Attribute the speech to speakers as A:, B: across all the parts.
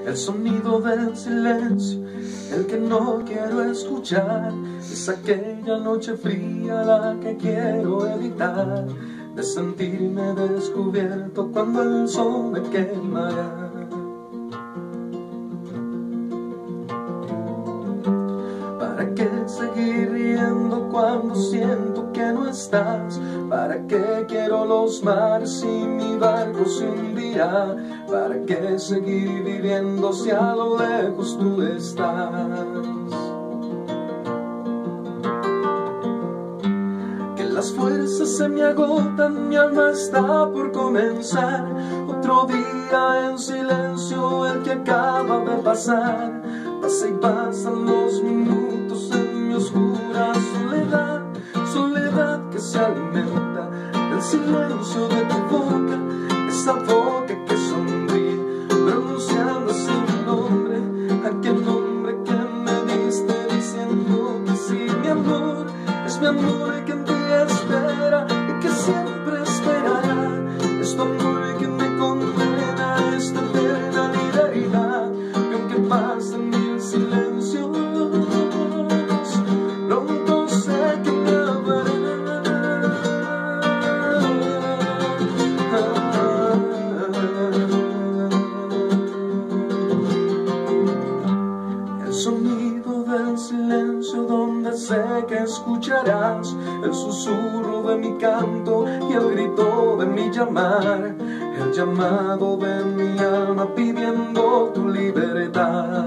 A: El sonido del silencio, el que no quiero escuchar, es aquella noche fría la que quiero evitar, de sentirme descubierto cuando el sol me quemará. ¿Para qué seguir riendo cuando siento que no estás? ¿Para qué quiero los mares y mi barco se hundirá? ¿Para qué seguir viviendo si a lo lejos tú estás? Que las fuerzas se me agotan, mi alma está por comenzar. Otro día en silencio, el que acaba de pasar. Pasa y pasan los minutos en mi oscura soledad, soledad que se alimenta del silencio de tu boca, esa boca que sonríe, pronunciando así mi nombre, aquel nombre que me diste diciendo que sí, mi amor, es mi amor que en ti espera y que siempre esperará, es tu amor que me condena a esta eterna libertad, y aunque pasen mil silencios, pronto sé que me amarás. El sonido del silencio donde sé que escucharás el susurro de mi canto y el grito de mi llamar, el llamado de mi alma pidiendo tu libertad.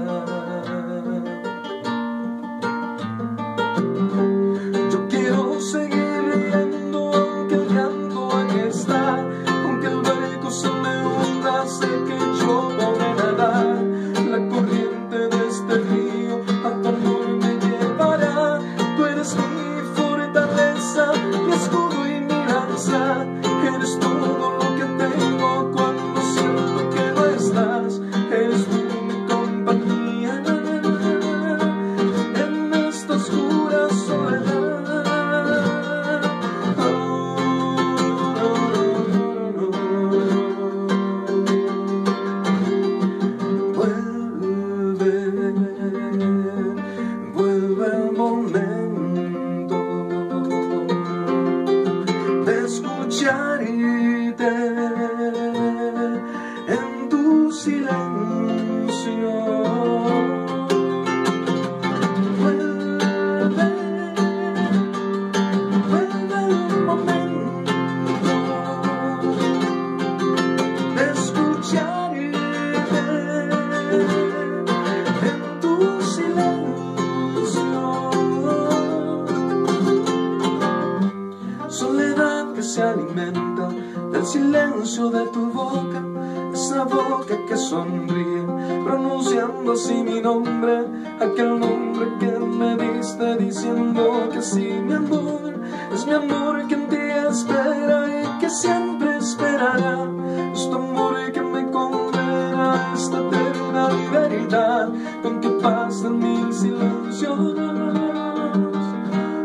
A: Yo quiero seguir riendo aunque el llanto aquí está, aunque el barco se me hunda, sé que yo podré nadar. La corriente de este río a tu amor me llevará. Tú eres mi fortaleza, mi escudo y mi lanza. Eres todo lo que tengo cuando siento que no estás. Eres tú mi compañía en esta oscura soledad. Vuelve el momento de escucharte en tu silencio. Vuelve el momento de escucharte en tu silencio. Soledad que se alimenta del silencio de tu boca, esa boca que sonríe, pronunciando así mi nombre, aquel nombre que me diste diciendo que sí, mi amor, es mi amor que en ti espera y que siempre esperará, es tu amor que me condena a esta eterna libertad, aunque pasen mil silencios,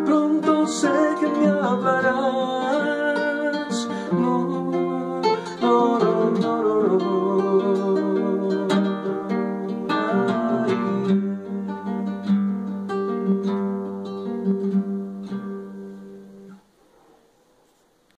A: pronto sé que me hablarás. No.